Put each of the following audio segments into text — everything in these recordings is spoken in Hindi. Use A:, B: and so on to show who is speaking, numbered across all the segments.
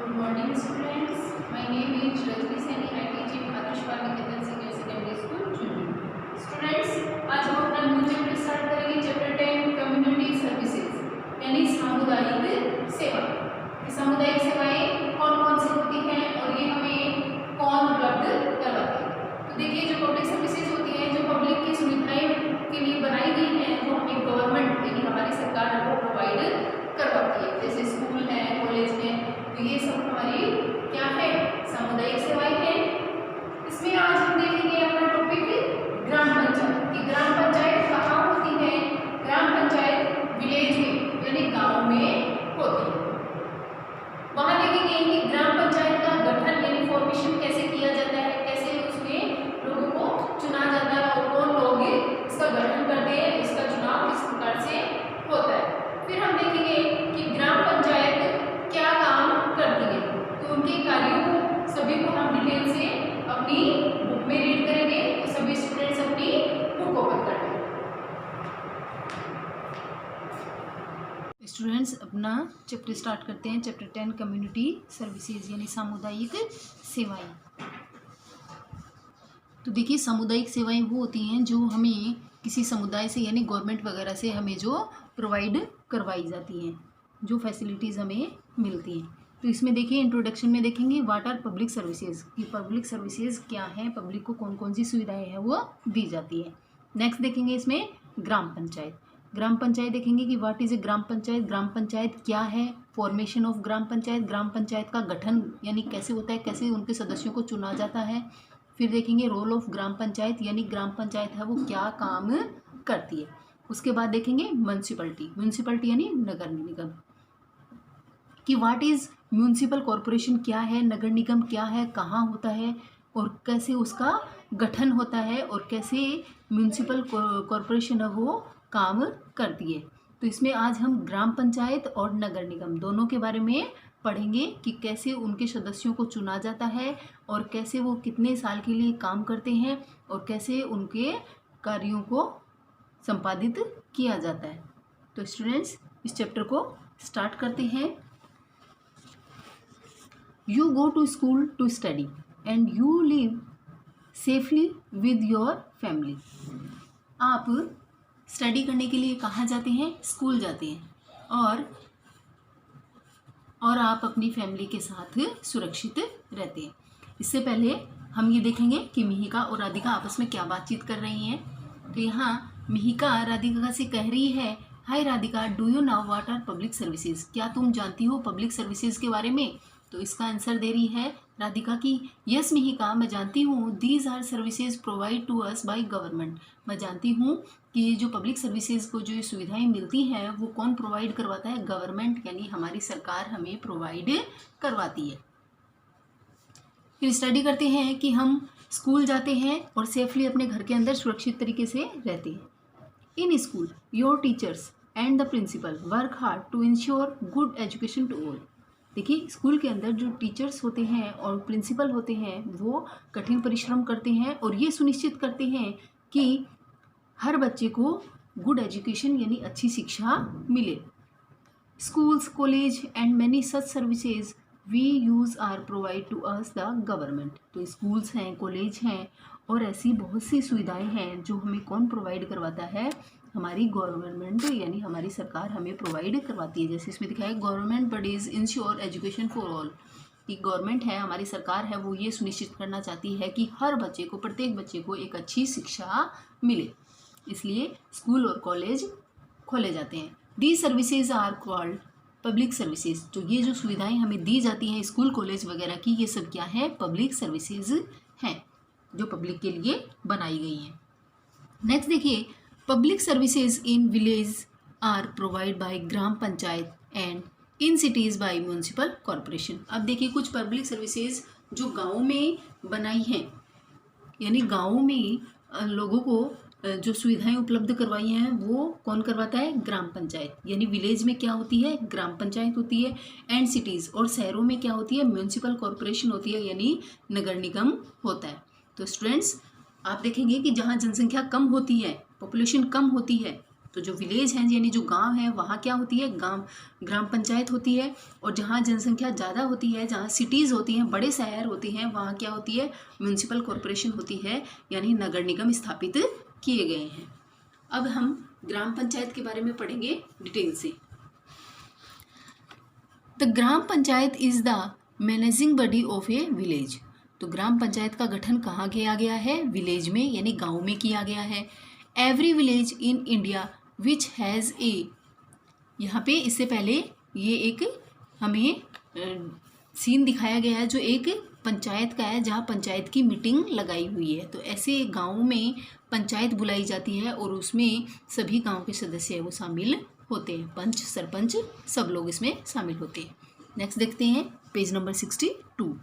A: Good morning, students. My name is Rajni Saini. I teach in Adarsh Balika Senior Secondary School, Chunju. Students, आज हम अपना न्यू चैप्टर स्टार्ट करेंगे, चैप्टर 10 कम्युनिटी सर्विसेज यानी सामुदायिक सेवा। सामुदायिक सेवाएं कौन कौन सी होती हैं और ये हमें कौन उपलब्ध करवाते हैं। तो देखिए, जो पब्लिक सर्विसेज होती है, जो पब्लिक की सुविधाएं के लिए बनाई गई हैं, वो हमें गवर्नमेंट यानी हमारी सरकार को प्रोवाइड करवाती है। जैसे स्कूल है, कॉलेज है, तो ये सब हमारी क्या है, सामुदायिक सेवाएं हैं। इसमें आज हम देखेंगे अपना टॉपिक ग्राम पंचायत की। ग्राम पंचायत कहाँ होती है? ग्राम पंचायत विलेज में यानी गांव में होती है। वहां देखेंगे कि ग्राम पंचायत का गठन यानी फॉर्मेशन कैसे किया जाता है, कैसे उसमें लोगों को चुना जाता है और कौन लोग इसका गठन करते हैं, इसका चुनाव किस प्रकार से होता है। फिर हम देखेंगे कि ग्राम पंचायत क्या काम करती है, तो उनके कार्यों को सभी को हम डिटेल से अपनी बुक में रीड करेंगे। तो सभी स्टूडेंट्स अपनी बुक ओपन कर लें।
B: स्टूडेंट्स अपना चैप्टर स्टार्ट करते हैं। चैप्टर 10 कम्युनिटी सर्विसेज यानी सामुदायिक सेवाएं। तो देखिए, सामुदायिक सेवाएं वो होती हैं जो हमें किसी समुदाय से यानी गवर्नमेंट वगैरह से हमें जो प्रोवाइड करवाई जाती हैं, जो फैसिलिटीज़ हमें मिलती हैं। तो इसमें देखिए, इंट्रोडक्शन में देखेंगे व्हाट आर पब्लिक सर्विसेज, कि पब्लिक सर्विसेज क्या हैं, पब्लिक को कौन कौन सी सुविधाएं हैं वो दी जाती है। नेक्स्ट देखेंगे इसमें ग्राम पंचायत। ग्राम पंचायत देखेंगे कि व्हाट इज़ ए ग्राम पंचायत, ग्राम पंचायत क्या है, formation of gram panchayat, gram panchayat का गठन यानी कैसे होता है, कैसे उनके सदस्यों को चुना जाता है। फिर देखेंगे रोल ऑफ ग्राम पंचायत यानी ग्राम पंचायत है वो क्या काम करती है। उसके बाद देखेंगे म्यूनसिपलिटी, म्यूनसिपलिटी यानी नगर निगम, कि व्हाट इज़ म्यूनसिपल कॉरपोरेशन क्या है, नगर निगम क्या है, कहाँ होता है और कैसे उसका गठन होता है और कैसे म्यूनसिपल कॉरपोरेशन है वो काम करती है। तो इसमें आज हम ग्राम पंचायत और नगर निगम दोनों के बारे में पढ़ेंगे कि कैसे उनके सदस्यों को चुना जाता है और कैसे वो कितने साल के लिए काम करते हैं और कैसे उनके कार्यों को संपादित किया जाता है। तो स्टूडेंट्स, इस चैप्टर को स्टार्ट करते हैं। You go to school to study and you live safely with your family. आप स्टडी करने के लिए कहाँ जाते हैं? स्कूल जाते हैं और आप अपनी फैमिली के साथ सुरक्षित रहते हैं। इससे पहले हम ये देखेंगे कि मिहिका और राधिका आपस में क्या बातचीत कर रही हैं। तो यहाँ मिहिका राधिका से कह रही है, hi Radhika, do you know what are public services, क्या तुम जानती हो पब्लिक सर्विसेज के बारे में? तो इसका आंसर दे रही है राधिका की, यस मिहिका, मैं जानती हूँ, these are services provide to us by government. मैं जानती हूँ कि जो पब्लिक सर्विसेज को जो सुविधाएं मिलती हैं वो कौन प्रोवाइड करवाता है? गवर्नमेंट यानी हमारी सरकार हमें प्रोवाइड करवाती है। फिर स्टडी करते हैं कि हम स्कूल जाते हैं और सेफली अपने घर के अंदर सुरक्षित तरीके से रहते हैं। In school your teachers and the principal work hard to ensure good education to all. देखिए, स्कूल के अंदर जो टीचर्स होते हैं और प्रिंसिपल होते हैं वो कठिन परिश्रम करते हैं और ये सुनिश्चित करते हैं कि हर बच्चे को गुड एजुकेशन यानी अच्छी शिक्षा मिले। Schools, college and many such services we use are provide to us the government. तो स्कूल्स हैं, कॉलेज हैं और ऐसी बहुत सी सुविधाएं हैं जो हमें कौन प्रोवाइड करवाता है? हमारी गवर्नमेंट यानी हमारी सरकार हमें प्रोवाइड करवाती है। जैसे इसमें दिखाया, government bodies ensure education for all, कि गवर्नमेंट है, हमारी सरकार है, वो ये सुनिश्चित करना चाहती है कि हर बच्चे को, प्रत्येक बच्चे को एक अच्छी शिक्षा मिले, इसलिए स्कूल और कॉलेज खोले जाते हैं। These services are called public services. तो ये जो सुविधाएं हमें दी जाती हैं स्कूल, कॉलेज वगैरह की, ये सब क्या है? पब्लिक सर्विसेज हैं जो पब्लिक के लिए बनाई गई हैं। नेक्स्ट देखिए, public services in village are provide by gram panchayat and in cities by municipal corporation. अब देखिए, कुछ पब्लिक सर्विसेज जो गाँव में बनाई हैं यानी गाँव में लोगों को जो सुविधाएं उपलब्ध करवाई हैं वो कौन करवाता है? ग्राम पंचायत। यानी विलेज में क्या होती है? ग्राम पंचायत होती है। एंड सिटीज़ और शहरों में क्या होती है? म्यूनसिपल कॉरपोरेशन होती है यानी नगर निगम होता है। तो स्टूडेंट्स, आप देखेंगे कि जहाँ जनसंख्या कम होती है, पॉपुलेशन कम होती है, तो जो विलेज हैं यानी जो गांव है वहाँ क्या होती है, ग्राम पंचायत होती है। और जहाँ जनसंख्या ज़्यादा होती है, जहाँ सिटीज़ होती हैं, बड़े शहर होते हैं, वहाँ क्या होती है, म्यूनिसिपल कॉरपोरेशन होती है, यानी नगर निगम स्थापित किए गए हैं। अब हम ग्राम पंचायत के बारे में पढ़ेंगे डिटेल से। The gram panchayat is the managing body of A village. तो ग्राम पंचायत का गठन कहाँ किया गया है, विलेज में यानी गांव में किया गया है। Every village in India which has a, यहाँ पे इससे पहले ये एक हमें सीन दिखाया गया है जो एक पंचायत का है, जहाँ पंचायत की मीटिंग लगाई हुई है। तो ऐसे गाँव में पंचायत बुलाई जाती है और उसमें सभी गांव के सदस्य वो शामिल होते हैं, पंच सरपंच सब लोग इसमें शामिल होते हैं। नेक्स्ट देखते हैं पेज नंबर 62।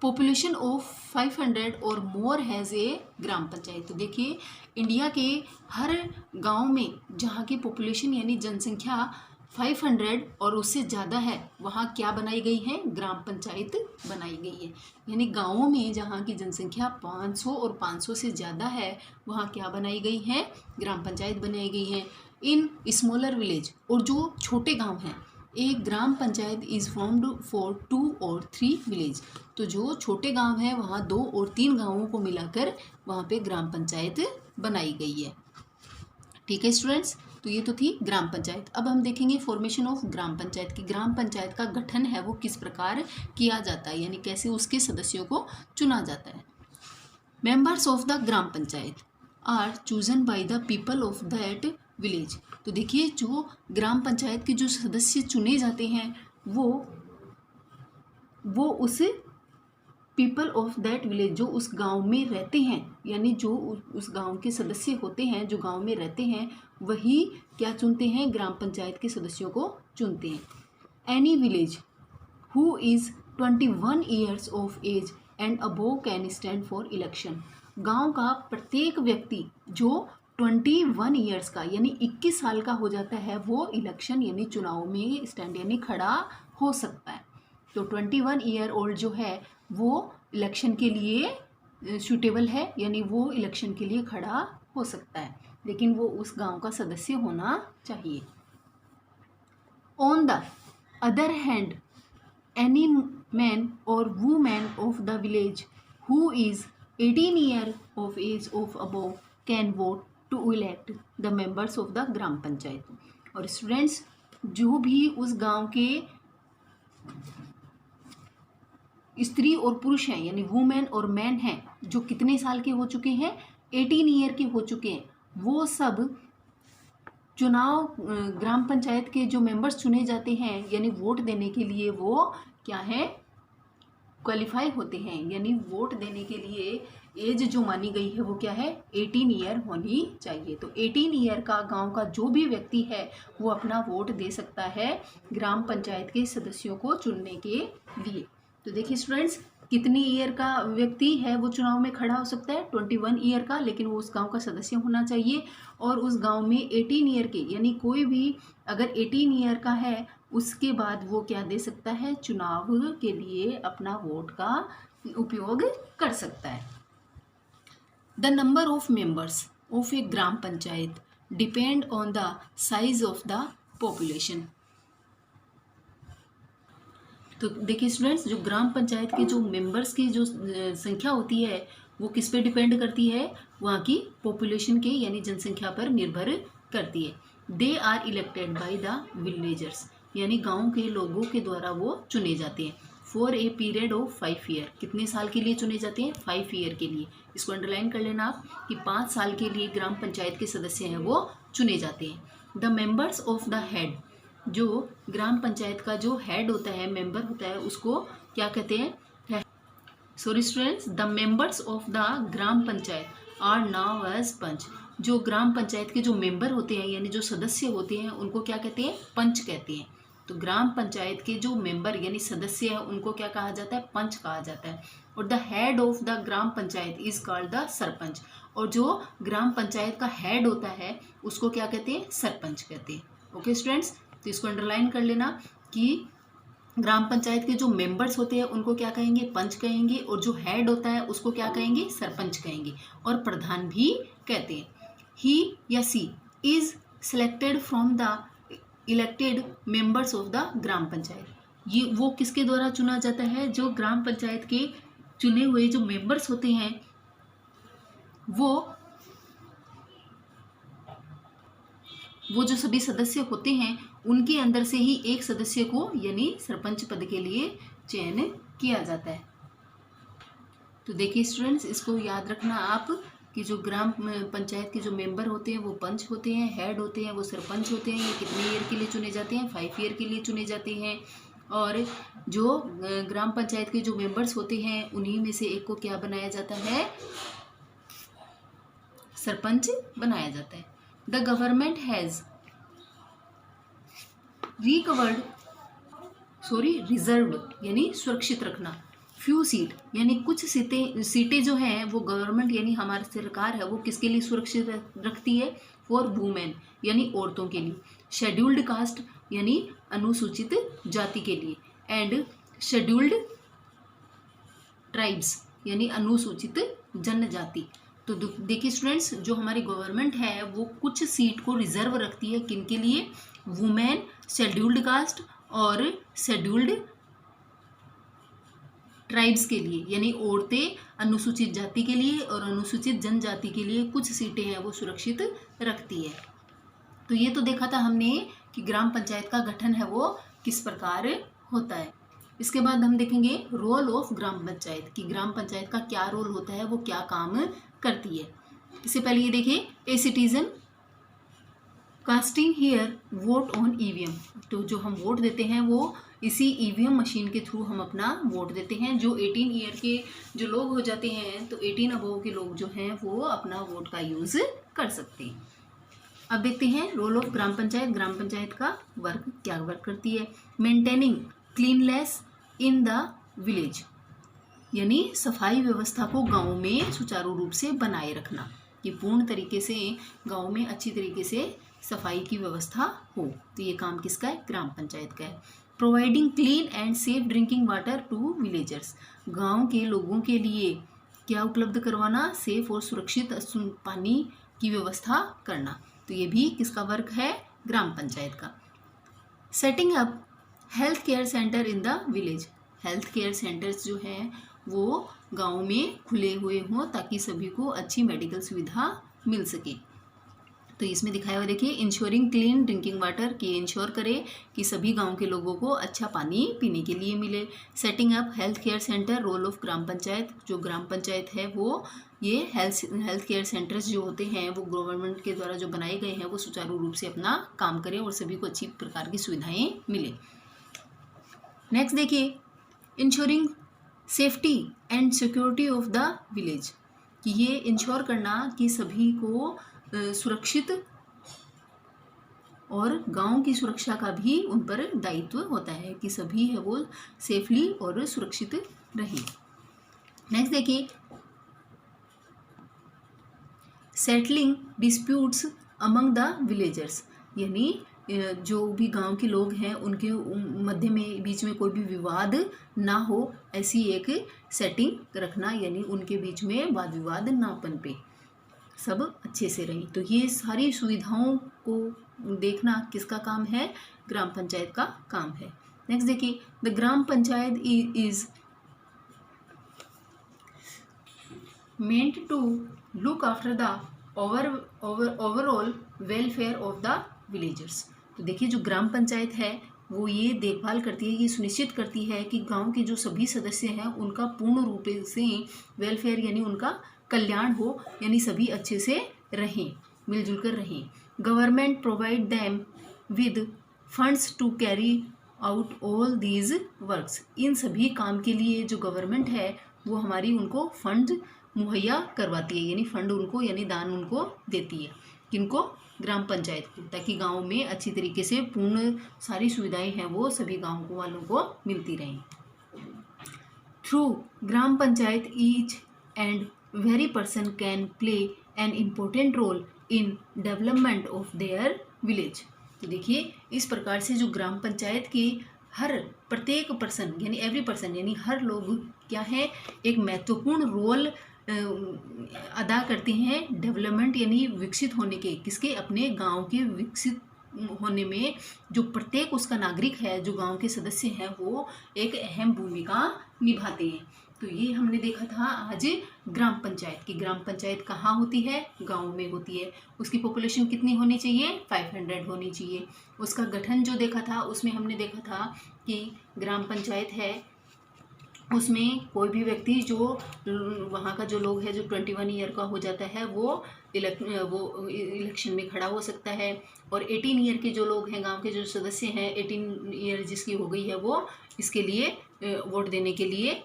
B: पॉपुलेशन ऑफ 500 और मोर हैज़ ए ग्राम पंचायत। तो देखिए इंडिया के हर गांव में जहाँ की पॉपुलेशन यानी जनसंख्या 500 और उससे ज़्यादा है, वहाँ क्या बनाई गई है, ग्राम पंचायत बनाई गई है। यानी गाँवों में जहाँ की जनसंख्या 500 और 500 से ज़्यादा है, वहाँ क्या बनाई गई है, ग्राम पंचायत बनाई गई है। इन स्मॉलर विलेज, और जो छोटे गांव हैं, एक ग्राम पंचायत इज़ फॉर्म्ड फॉर 2 और 3 विलेज। तो जो छोटे गांव हैं वहाँ 2 और 3 गांवों को मिलाकर वहाँ पे ग्राम पंचायत बनाई गई है। ठीक है स्टूडेंट्स, तो ये तो थी ग्राम पंचायत। अब हम देखेंगे फॉर्मेशन ऑफ ग्राम पंचायत की ग्राम पंचायत का गठन है वो किस प्रकार किया जाता है, यानी कैसे उसके सदस्यों को चुना जाता है। Members of the gram panchayat are chosen by the people of that village. तो देखिए जो ग्राम पंचायत के जो सदस्य चुने जाते हैं वो उस पीपल ऑफ दैट विलेज, जो उस गांव में रहते हैं, यानी जो उस गांव के सदस्य होते हैं, जो गांव में रहते हैं, वही क्या चुनते हैं, ग्राम पंचायत के सदस्यों को चुनते हैं। Any village who is 21 years of age and above can stand for election. गांव का प्रत्येक व्यक्ति जो 21 ईयर्स का यानी 21 साल का हो जाता है, वो इलेक्शन यानी चुनाव में स्टैंड यानी खड़ा हो सकता है। तो 21 ईयर ओल्ड जो है वो इलेक्शन के लिए सूटेबल है, यानी वो इलेक्शन के लिए खड़ा हो सकता है, लेकिन वो उस गांव का सदस्य होना चाहिए। On the other hand any man or women of the village who is 18 year of age of above can vote to elect the members of the ग्राम पंचायत। और स्टूडेंट्स जो भी उस गांव के स्त्री और पुरुष हैं, यानी वुमेन और मैन हैं, जो कितने साल के हो चुके हैं, 18 ईयर के हो चुके हैं, वो सब चुनाव ग्राम पंचायत के जो मेंबर्स चुने जाते हैं यानी वोट देने के लिए, वो क्या है, क्वालिफाई होते हैं। यानी वोट देने के लिए एज जो मानी गई है वो क्या है, 18 ईयर होनी चाहिए। तो 18 ईयर का गांव का जो भी व्यक्ति है वो अपना वोट दे सकता है ग्राम पंचायत के सदस्यों को चुनने के लिए। तो देखिए स्टूडेंट्स कितनी ईयर का व्यक्ति है वो चुनाव में खड़ा हो सकता है, 21 ईयर का, लेकिन वो उस गांव का सदस्य होना चाहिए। और उस गांव में 18 ईयर के, यानी कोई भी अगर 18 ईयर का है उसके बाद वो क्या दे सकता है, चुनाव के लिए अपना वोट का उपयोग कर सकता है। The number of members of A gram panchayat depend on the size of the population. तो देखिए स्टूडेंट्स जो ग्राम पंचायत के जो मेंबर्स की जो संख्या होती है वो किस पे डिपेंड करती है, वहाँ की पॉपुलेशन के यानी जनसंख्या पर निर्भर करती है। They are elected by the villagers, यानी गांव के लोगों के द्वारा वो चुने जाते हैं। For a period of 5 year, कितने साल के लिए चुने जाते हैं, 5 ईयर के लिए। इसको अंडरलाइन कर लेना आप कि 5 साल के लिए ग्राम पंचायत के सदस्य हैं वो चुने जाते हैं। The members of the head, जो ग्राम पंचायत का जो हेड होता है, मेंबर होता है, उसको क्या कहते हैं, sorry students, the members of the gram panchayat are now as panch. जो ग्राम पंचायत के जो मेंबर होते हैं यानी जो सदस्य होते हैं उनको क्या कहते हैं, पंच कहते हैं। तो ग्राम पंचायत के जो मेंबर यानी सदस्य हैं उनको क्या कहा जाता है, पंच कहा जाता है। और the head of the gram panchayat is called the sarpanch, और जो ग्राम पंचायत का हेड होता है उसको क्या कहते हैं, सरपंच कहते हैं। ओके स्टूडेंट्स, तो इसको अंडरलाइन कर लेना कि ग्राम पंचायत के जो मेंबर्स होते हैं उनको क्या कहेंगे, पंच कहेंगे, और जो हेड होता है उसको क्या कहेंगे, सरपंच कहेंगे, और प्रधान भी कहते हैं। He or she is selected from the elected members of the ग्राम पंचायत। ये वो किसके द्वारा चुना जाता है? जो ग्राम पंचायत के चुने हुए जो मेंबर्स होते हैं वो जो सभी सदस्य होते हैं उनके अंदर से ही एक सदस्य को यानी सरपंच पद के लिए चयन किया जाता है। तो देखिए स्टूडेंट्स, इसको याद रखना आप कि जो ग्राम पंचायत के जो मेंबर होते हैं वो पंच होते हैं, हेड होते हैं वो सरपंच होते हैं। ये कितने ईयर के लिए चुने जाते हैं? 5 ईयर के लिए चुने जाते हैं। और जो ग्राम पंचायत के जो मेंबर्स होते हैं उन्हीं में से एक को क्या बनाया जाता है? सरपंच बनाया जाता है। द गवर्नमेंट हैज रिजर्व्ड यानी सुरक्षित रखना, फ्यू सीट यानी कुछ सीटें जो हैं वो गवर्नमेंट यानी हमारी सरकार है वो किसके लिए सुरक्षित रखती है? फॉर वुमेन यानी औरतों के लिए, शेड्यूल्ड कास्ट यानी अनुसूचित जाति के लिए, एंड शेड्यूल्ड ट्राइब्स यानी अनुसूचित जनजाति। तो देखिए स्टूडेंट्स, जो हमारी गवर्नमेंट है वो कुछ सीट को रिजर्व रखती है किन के लिए? वुमेन, शेड्यूल्ड कास्ट और शेड्यूल्ड ट्राइब्स के लिए, यानी औरतें, अनुसूचित जाति के लिए और अनुसूचित जनजाति के लिए कुछ सीटें हैं वो सुरक्षित रखती है। तो ये तो देखा था हमने कि ग्राम पंचायत का गठन है वो किस प्रकार होता है। इसके बाद हम देखेंगे रोल ऑफ ग्राम पंचायत, कि ग्राम पंचायत का क्या रोल होता है, वो क्या काम करती है। इससे पहले ये देखिए, a citizen casting here vote on EVM. तो जो हम वोट देते हैं वो इसी ईवीएम मशीन के थ्रू हम अपना वोट देते हैं। जो 18 ईयर के जो लोग हो जाते हैं तो 18 अबव के लोग जो हैं वो अपना वोट का यूज़ कर सकते हैं। अब देखते हैं रोल ऑफ ग्राम पंचायत। ग्राम पंचायत का वर्क क्या वर्क करती है? Maintaining cleanliness in the village, यानी सफाई व्यवस्था को गांव में सुचारू रूप से बनाए रखना, कि पूर्ण तरीके से गांव में अच्छी तरीके से सफाई की व्यवस्था हो। तो ये काम किसका है? ग्राम पंचायत का है। Providing clean and safe drinking water to villagers, गांव के लोगों के लिए क्या उपलब्ध करवाना? सेफ और सुरक्षित पानी की व्यवस्था करना। तो ये भी किसका वर्क है? ग्राम पंचायत का। Setting up health care centre in the village, health care centres जो हैं वो गांव में खुले हुए हों ताकि सभी को अच्छी मेडिकल सुविधा मिल सके। तो इसमें दिखाया हुआ देखिए, इंश्योरिंग क्लीन ड्रिंकिंग वाटर, कि इंश्योर करे कि सभी गांव के लोगों को अच्छा पानी पीने के लिए मिले। Setting up health care center, role of ग्राम पंचायत, जो ग्राम पंचायत है वो ये हेल्थ केयर सेंटर्स जो होते हैं वो गवर्नमेंट के द्वारा जो बनाए गए हैं वो सुचारू रूप से अपना काम करें और सभी को अच्छी प्रकार की सुविधाएँ मिले। नेक्स्ट देखिए, ensuring safety and security of the village, कि ये इंश्योर करना कि सभी को सुरक्षित और गांव की सुरक्षा का भी उन पर दायित्व होता है कि सभी है वो सेफली और सुरक्षित रहे। नेक्स्ट देखिए, settling disputes among the villagers, यानी जो भी गांव के लोग हैं उनके मध्य में बीच में कोई भी विवाद ना हो, ऐसी एक सेटिंग रखना, यानी उनके बीच में वाद विवाद ना पनपे, सब अच्छे से रहें। तो ये सारी सुविधाओं को देखना किसका काम है? ग्राम पंचायत का काम है। नेक्स्ट देखिए, the gram panchayat is meant to look after the overall welfare of the villagers. तो देखिए, जो ग्राम पंचायत है वो ये देखभाल करती है, ये सुनिश्चित करती है कि गांव के जो सभी सदस्य हैं उनका पूर्ण रूप से वेलफेयर यानी उनका कल्याण हो, यानी सभी अच्छे से रहें, मिलजुल कर रहें। Government provide them with funds to carry out all these works, इन सभी काम के लिए जो गवर्नमेंट है वो हमारी उनको फंड मुहैया करवाती है, यानी फंड उनको यानी दान उनको देती है। किनको? ग्राम पंचायत को, ताकि गांव में अच्छी तरीके से पूर्ण सारी सुविधाएं हैं वो सभी गांव को वालों को मिलती रहें। Through gram panchayat each and very person can play an important role in development of their village. तो देखिए, इस प्रकार से जो ग्राम पंचायत की हर प्रत्येक पर्सन यानी एवरी पर्सन यानी हर लोग क्या है, एक महत्वपूर्ण रोल अदा करते हैं डेवलपमेंट यानी विकसित होने के, किसके, अपने गांव के विकसित होने में जो प्रत्येक उसका नागरिक है, जो गांव के सदस्य हैं, वो एक अहम भूमिका निभाते हैं। तो ये हमने देखा था आज ग्राम पंचायत की। ग्राम पंचायत कहाँ होती है? गांव में होती है। उसकी पॉपुलेशन कितनी होनी चाहिए? 500 होनी चाहिए। उसका गठन जो देखा था उसमें हमने देखा था कि ग्राम पंचायत है, उसमें कोई भी व्यक्ति जो वहाँ का जो लोग है जो 21 ईयर का हो जाता है वो इलेक्शन में खड़ा हो सकता है। और 18 ईयर के जो लोग हैं, गांव के जो सदस्य हैं, 18 ईयर जिसकी हो गई है, वो इसके लिए वोट देने के लिए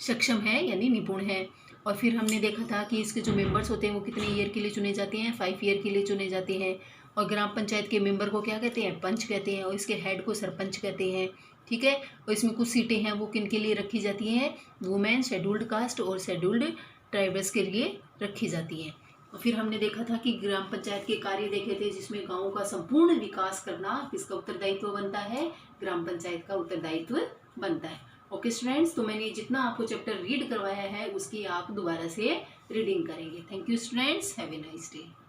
B: सक्षम है यानी निपुण है। और फिर हमने देखा था कि इसके जो मेंबर्स होते हैं वो कितने ईयर के लिए चुने जाते हैं? 5 ईयर के लिए चुने जाते हैं। और ग्राम पंचायत के मेंबर को क्या कहते हैं? पंच कहते हैं। और इसके हेड को सरपंच कहते हैं। ठीक है। और इसमें कुछ सीटें हैं वो किन के लिए रखी जाती हैं? वुमेन, शेड्यूल्ड कास्ट और शेड्यूल्ड ट्राइबल्स के लिए रखी जाती हैं। और फिर हमने देखा था कि ग्राम पंचायत के कार्य देखे थे जिसमें गाँव का संपूर्ण विकास करना किसका उत्तरदायित्व बनता है? ग्राम पंचायत का उत्तरदायित्व बनता है। ओके स्टूडेंट्स, तो मैंने जितना आपको चैप्टर रीड करवाया है उसकी आप दोबारा से रीडिंग करेंगे। Thank you students, have a nice day.